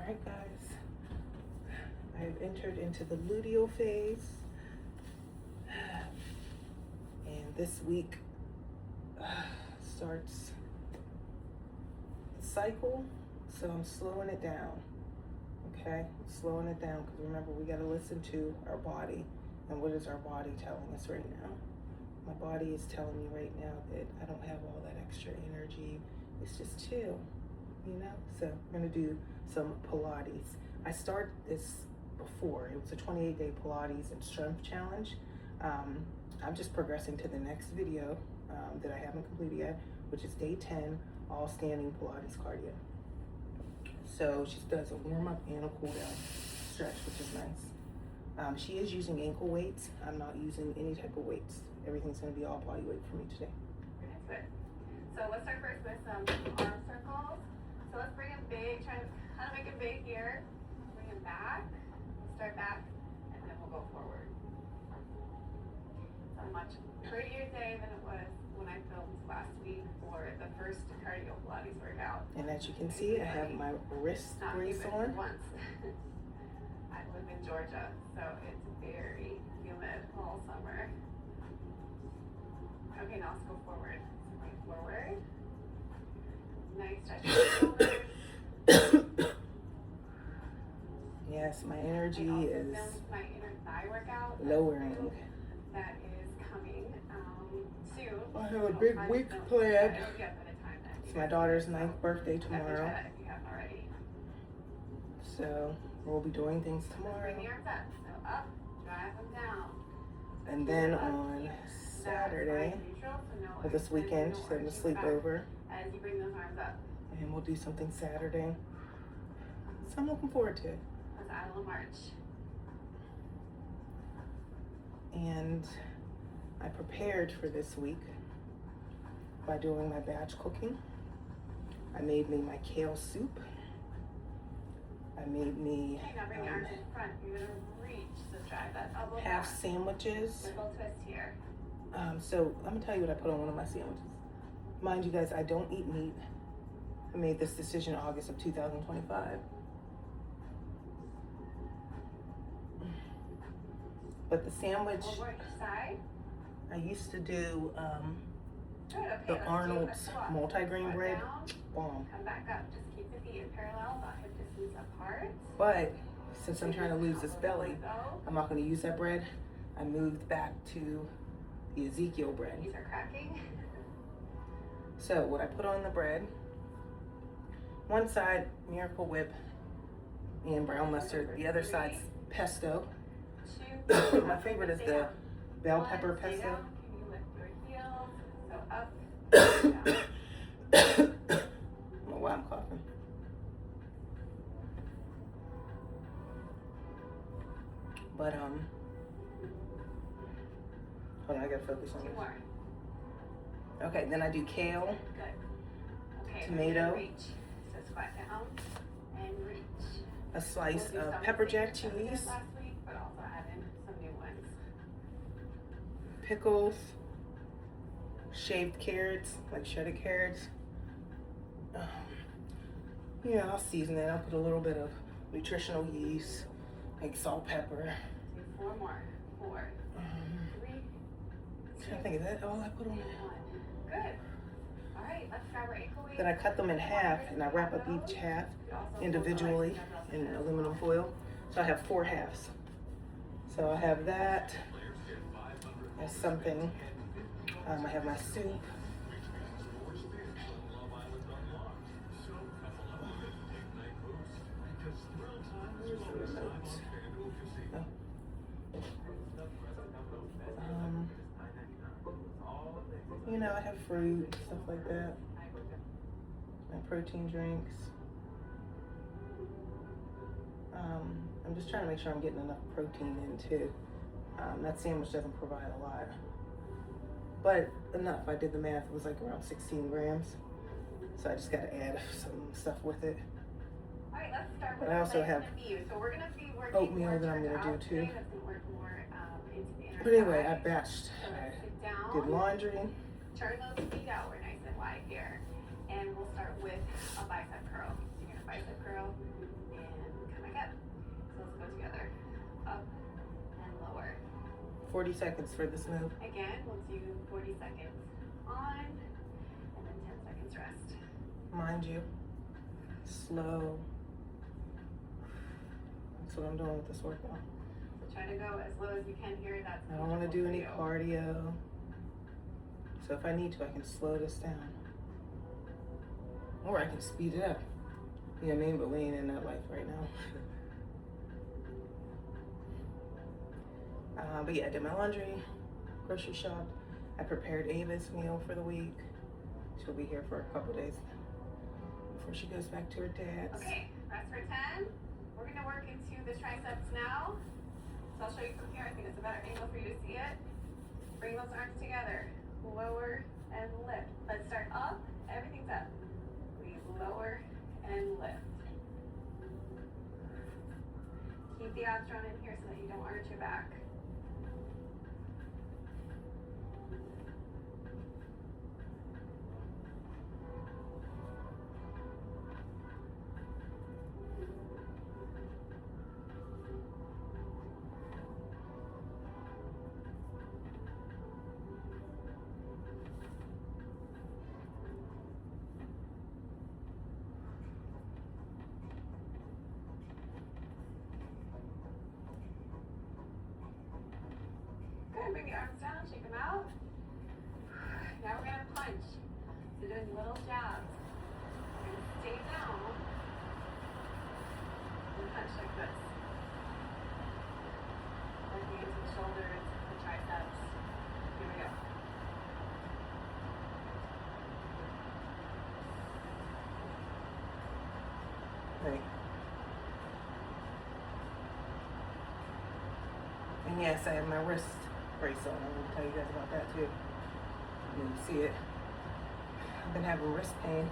Alright guys, I have entered into the luteal phase, and this week starts the cycle, so I'm slowing it down, okay? Slowing it down, because remember, we got to listen to our body, and what is our body telling us right now? My body is telling me right now that I don't have all that extra energy, it's just chill, you know? So I'm going to do some Pilates. I started this before. It was a 28-day Pilates and strength challenge. I'm just progressing to the next video that I haven't completed yet, which is day 10, all standing Pilates cardio. So she does a warm-up and a cool-down stretch, which is nice. She is using ankle weights. I'm not using any type of weights. Everything's going to be all body weight for me today. That's good. So let's start first with some arm circles. So let's bring them big, try to kind of make it big here. Bring them back. We'll start back, and then we'll go forward. So much prettier day than it was when I filmed last week for the first cardio Pilates workout. And as you can see, I have my wrist brace on. Once. I live in Georgia, so it's very humid all summer. Okay, now let's go forward. So bring forward. Nice stretch forward. Yes, my energy is my inner thigh workout lowering. That is coming soon. I have a big week planned. It's my daughter's 9th birthday tomorrow. If you haven't already. So we'll be doing things tomorrow. Bring the arms up. So up, drive them down. And then on Saturday, or this weekend, she's having a sleepover. As you bring those arms up. And we'll do something Saturday. So I'm looking forward to it. Let's add a little march. And I prepared for this week by doing my batch cooking. I made me my kale soup. I made me Okay, now bring the arms in front. You're going to reach. So drive that elbow half back. sandwiches. Little twist here. So I'm gonna tell you what I put on one of my sandwiches. Mind you guys, I don't eat meat. I made this decision in August of 2025. But the sandwich, Over each side. I used to do Good, okay, the let's do Arnold's a squat. multigrain Squat bread. down. Bomb. Come back up. Just keep the feet in parallel, about hip distance apart. But since I'm trying to lose this belly, Go. I'm not gonna use that bread. I moved back to the Ezekiel bread. These are cracking. So what I put on the bread, one side Miracle Whip and brown mustard, the other side's pesto. Two. My favorite is the bell pepper Stay pesto. down. Can you lift your heels? So up. Down. I don't know why I'm coughing. But hold on, I gotta focus on Two this. more. Okay, then I do kale, Good. Okay. Tomato. Reach. So squat down and reach. a slice We'll do of some pepper of the jack things that we did cheese, last week, but also add in some new ones. pickles, shaved carrots, like shredded carrots. Yeah, I'll season it. I'll put a little bit of nutritional yeast, like salt, pepper. Do four more. 4, 3, I'm trying to think, is that all I put on it? 1. Good. All right, let's grab our ankle weight. Then I cut them in half and I wrap up each half individually in aluminum foil. So I have 4 halves. So I have that as something. I have my soup. You know, I have fruit, stuff like that. My protein drinks. I'm just trying to make sure I'm getting enough protein in too. That sandwich doesn't provide a lot, but enough. I did the math, it was like around 16 grams. So I just got to add some stuff with it. All right, let's start with But I also have so we're going to be working oatmeal that I'm going to do too. That's going to work more into the inner But anyway, thigh. I batched. So I let's sit down. did laundry. Turn those feet out. We're nice and wide here. And we'll start with a bicep curl. So you're going to bicep curl and 40 seconds for this move. Again, we'll do 40 seconds on, and then 10 seconds rest. Mind you, slow. That's what I'm doing with this workout. So try to go as low as you can here. That's I don't want to do any comfortable cardio. So if I need to, I can slow this down. Or I can speed it up. You know what I mean? But we ain't in that life right now. But yeah, I did my laundry, grocery shopped. I prepared Ava's meal for the week. She'll be here for a couple days before she goes back to her dad's. Okay, rest for 10. We're gonna work into the triceps now. So I'll show you from here. I think it's a better angle for you to see it. Bring those arms together. Lower and lift. Let's start up. Everything's up. We lower and lift. Keep the abs drawn in here so that you don't arch your back. Good, bring the arms down, shake them out. Now we're gonna punch. So doing little jabs. We're gonna stay down and punch like this. Working into the shoulders, the triceps. Here we go. Right. And yes, I have my wrist brace on. I'm gonna tell you guys about that too. You can see it. I've been having wrist pain.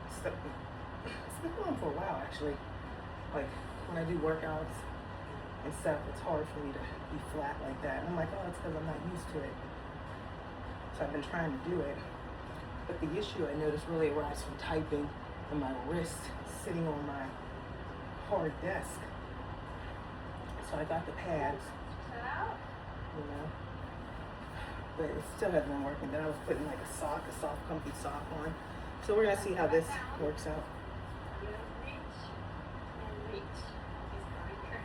It's been going for a while actually. Like when I do workouts and stuff, it's hard for me to be flat like that. And I'm like, oh, it's because I'm not used to it. So I've been trying to do it. But the issue I noticed really arises from typing and my wrist sitting on my hard desk. So I got the pads, you know, but it still hasn't been working. Then I was putting like a soft comfy sock on. So we're gonna see how this works out. Reach and reach. Just go right here.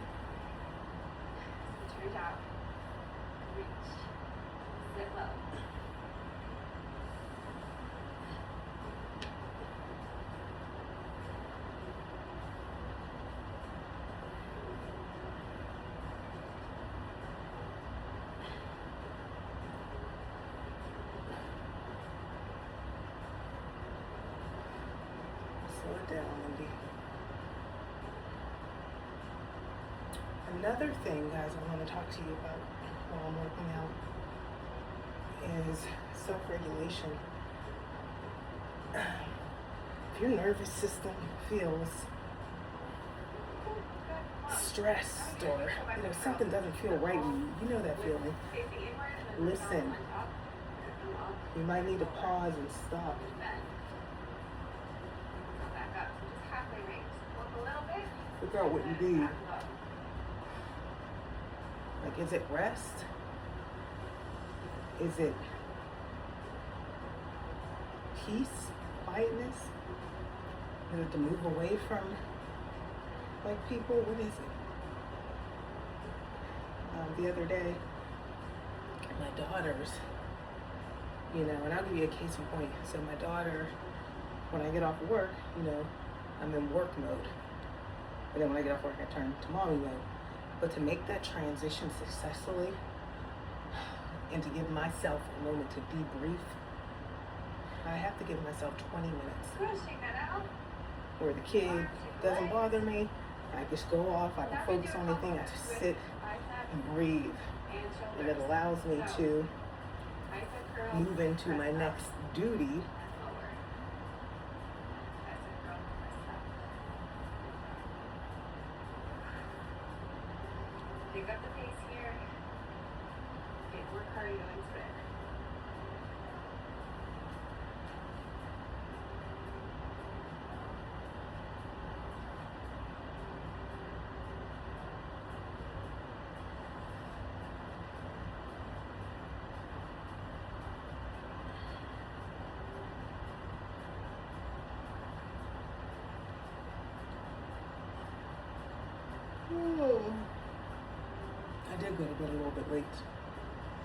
Turn out. Reach. Sit low. Slow it down, Lindy. Another thing, guys, I want to talk to you about while I'm working out is self-regulation. If your nervous system feels stressed or something doesn't feel right, you know that feeling. Listen. You might need to pause and stop. Figure out what you need. Like, is it rest? Is it peace, quietness? Is it to move away from like people? What is it? The other day, my daughters, you know, and I'll give you a case in point. So my daughter, when I get off of work, you know, I'm in work mode. And then when I get off work, I turn to mommy mode. But to make that transition successfully and to give myself a moment to debrief, I have to give myself 20 minutes. Where the kid doesn't bother me, I just go off, I don't focus on anything, I just sit and breathe. And it allows me to move into my next duty. Pick up the pace here. Get more cardio into it. Oh. I did go to bed a little bit late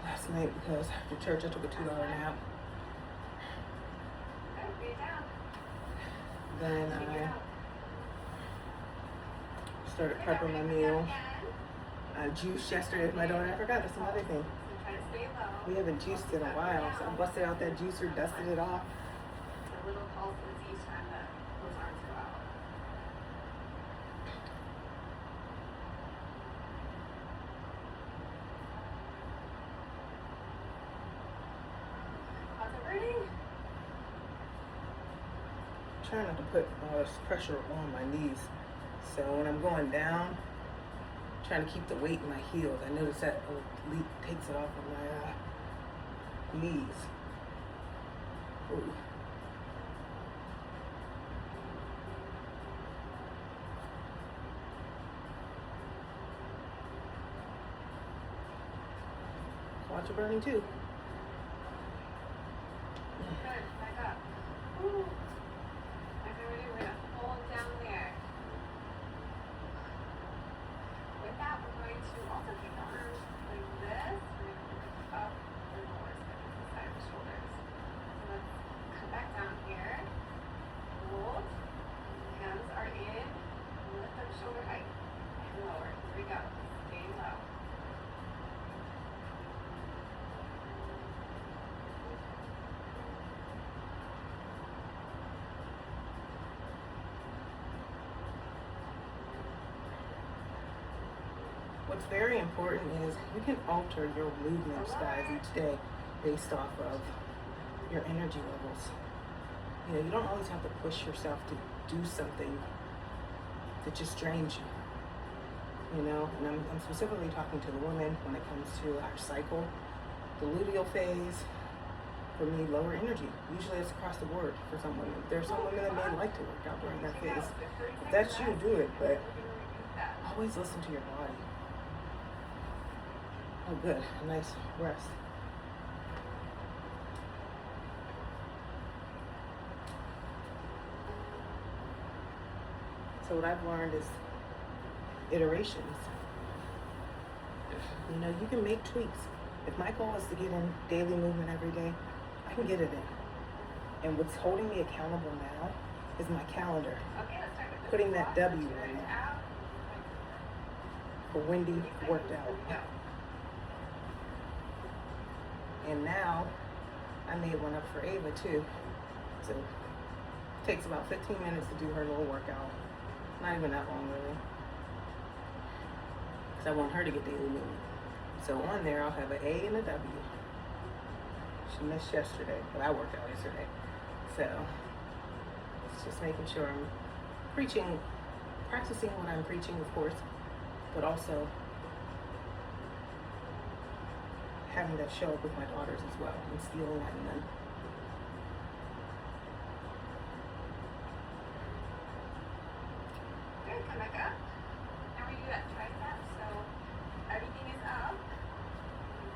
last night because after church I took a $2 nap. Then I started prepping my meal. I juiced yesterday with my daughter. I forgot, that's another thing. We haven't juiced in a while, so I busted out that juicer, dusted it off. A little pulses each time that those arms go out. How's it burning? Trying not to put all this pressure on my knees. So when I'm going down, trying to keep the weight in my heels. I notice that leap takes it off of my knees. Ooh. Quads are burning too. Good, back up. Woo. As we're ready, we're gonna hold down there. With that, we're going to also keep the arms like this. We're going to look up and lower, so it's the side of the shoulders. So let's come back down here. Hold. Hands are in. Lift up shoulder height. And lower. Here we go. Stay low. What's very important is you can alter your movements, guys, each day based off of your energy levels. You know, you don't always have to push yourself to do something that just drains you. You know, and I'm specifically talking to the women when it comes to our cycle. The luteal phase, for me, lower energy. Usually it's across the board for some women. There are some women that may like to work out during that phase. If that's you, do it, but always listen to your body. Oh, good. A nice rest. So what I've learned is iterations. You know, you can make tweaks. If my goal is to get in daily movement every day, I can get it in. And what's holding me accountable now is my calendar. Okay, let's start with this. Putting that W in there for Wendy worked out. And now I made one up for Ava too. So it takes about 15 minutes to do her little workout. Not even that long really. Because I want her to get daily movement. So on there I'll have an A and a W. She missed yesterday, but I worked out yesterday. So it's just making sure I'm practicing what I'm preaching, of course, but also having that show up with my daughters as well, instilling that in them. Good, come back up. Now we do that tricep, so everything is up.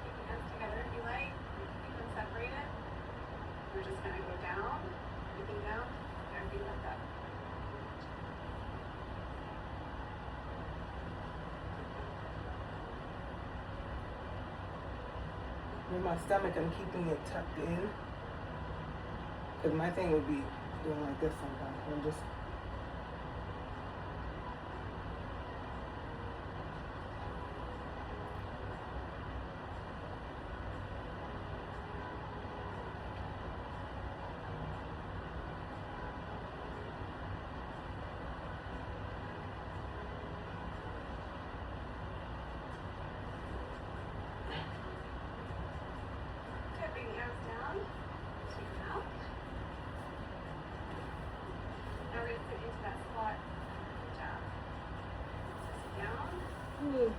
Keep your hands together if you like. Keep them separated. We're just gonna go down, everything down, everything lift up. With my stomach, I'm keeping it tucked in. Because my thing would be doing like this sometimes. I'm just Good, bring the arms down. Shake them out. Now we're gonna sit into that squat. Good job. Sit down. In.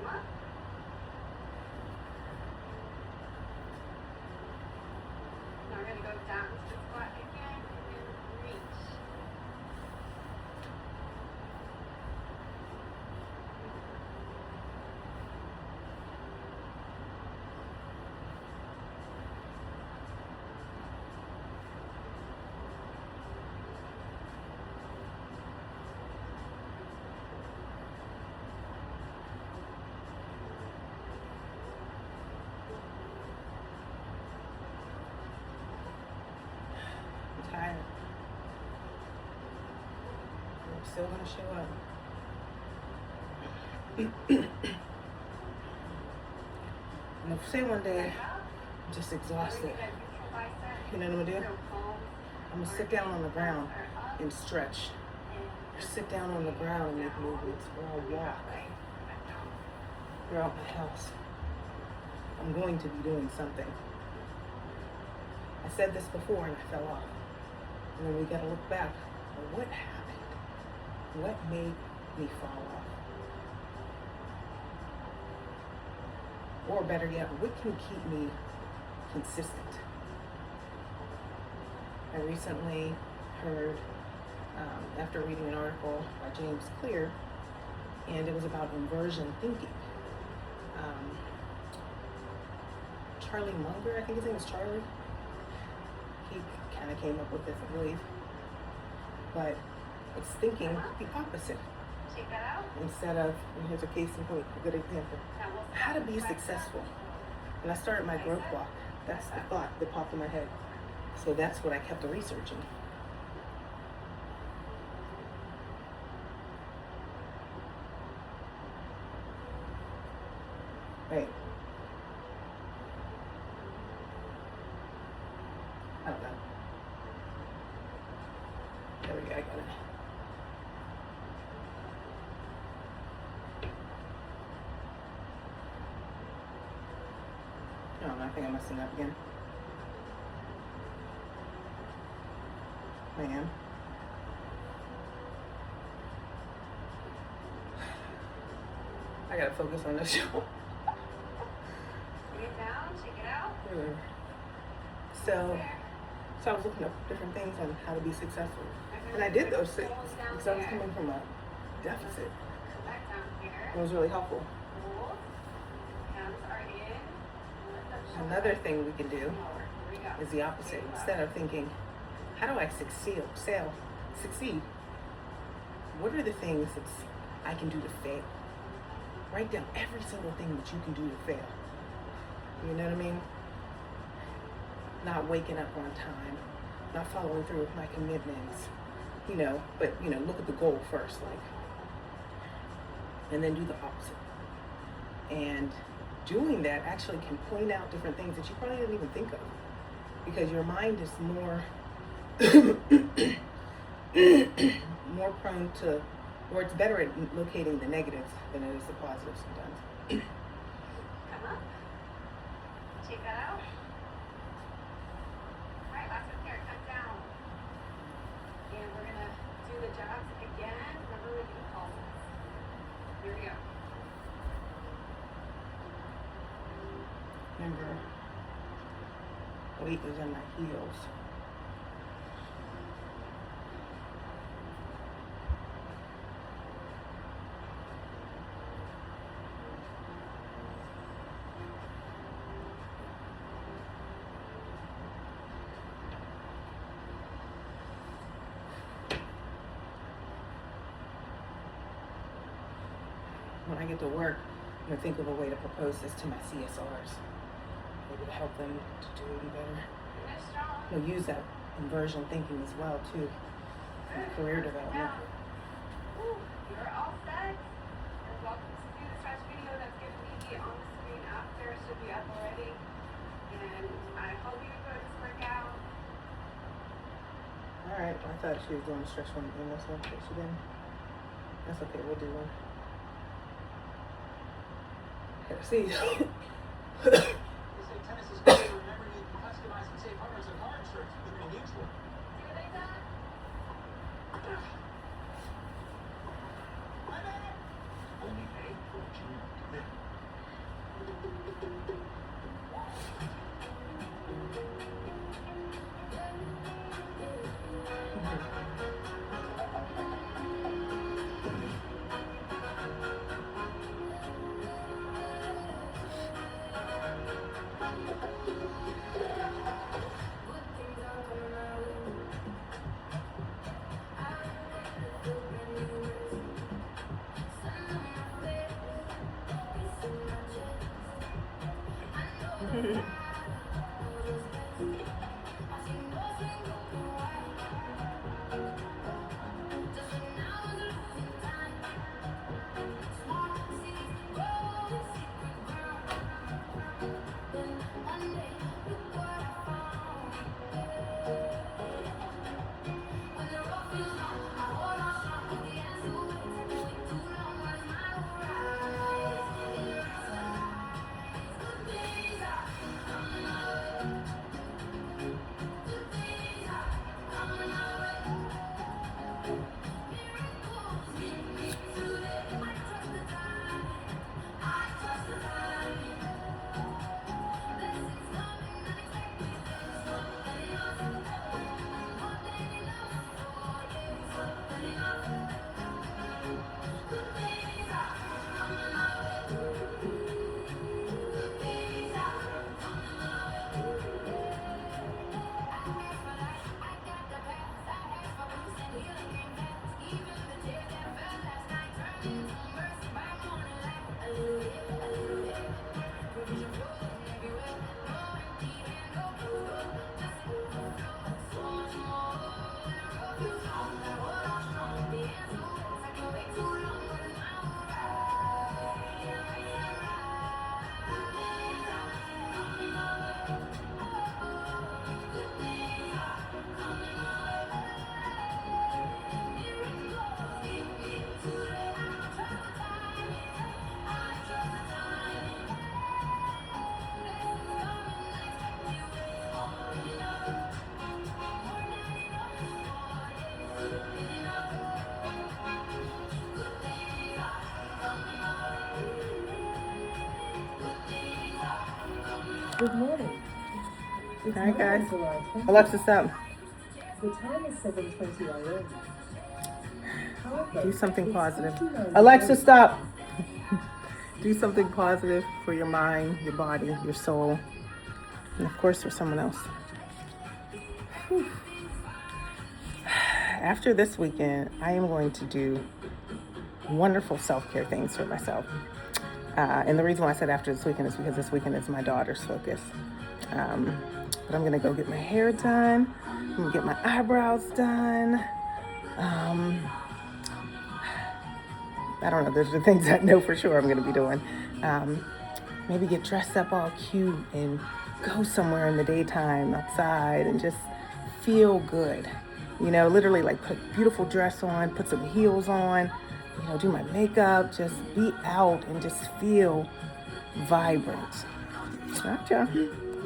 Come up. Now we're going to go down to the squat again and then reach. Tired. I'm still gonna show up. And if say one day I'm just exhausted, you know what I'm gonna do? I'm gonna sit down on the ground and stretch. Or sit down on the ground and make movements, or I'll walk throughout my house. I'm going to be doing something. I said this before and I fell off. And then we gotta look back. Well, what happened? What made me fall off? Or better yet, what can keep me consistent? I recently heard, after reading an article by James Clear, and it was about inversion thinking. Charlie Munger, I think his name is Charlie. He kind of came up with this, I believe. But it's thinking the opposite. Take that out. Instead of, and here's a case in point, a good example. Now we'll How to be successful. When I started my growth block, that's the thought that popped in my head. So that's what I kept researching. Right. I don't know. There we go, I got it. No, I think I'm messing up again. I am. I gotta focus on this show. Bring it down, shake it out. So I was looking up different things on how to be successful. And I did those things because I was coming from a deficit. Back down here. It was really helpful. Hold. Hands are in. Let them shoulder Another thing we can do lower. Here we go. is the opposite. Instead of thinking, how do I succeed? What are the things that I can do to fail? Write down every single thing that you can do to fail. You know what I mean? Not waking up on time, not following through with my commitments, but look at the goal first, and then do the opposite. And doing that actually can point out different things that you probably didn't even think of, because your mind is more more prone to, or it's better at locating the negatives than it is the positives sometimes. Come up. Take that out. Alright, last one here. Come down. And we're going to do the jobs again. Remember, we do pulses. Here we go. Remember, weight is in my heels. When I get to work, I'm going to think of a way to propose this to my CSRs. Maybe to help them to do even better. Finish strong. We'll use that inversion thinking as well, too, in career development. Down. Woo. You're all set. You're welcome to do the stretch video that's going to be on the screen after. It should be up already. And I hope you enjoy this workout. All right, I thought she was doing a stretch one in this one, but she didn't. That's okay, we'll do one. See. They say tennis is great. Remember, you can customize and save hundreds of car insurance with Liberty Mutual. See what I done? My bad. Only pay for what you commit. Good morning. It's Hi, guys. now July 20th. Alexa, stop. The time is 7:20 a.m. However, Do something it's positive. 59 Alexa, degrees. stop. Do something positive for your mind, your body, your soul, and of course for someone else. Whew. After this weekend, I am going to do wonderful self-care things for myself. And the reason why I said after this weekend is because this weekend is my daughter's focus. But I'm going to go get my hair done. I'm going to get my eyebrows done. I don't know. There's the things I know for sure I'm going to be doing. Maybe get dressed up all cute and go somewhere in the daytime outside and just feel good. You know, literally like put a beautiful dress on, put some heels on, you know, do my makeup, just be out and just feel vibrant. Gotcha.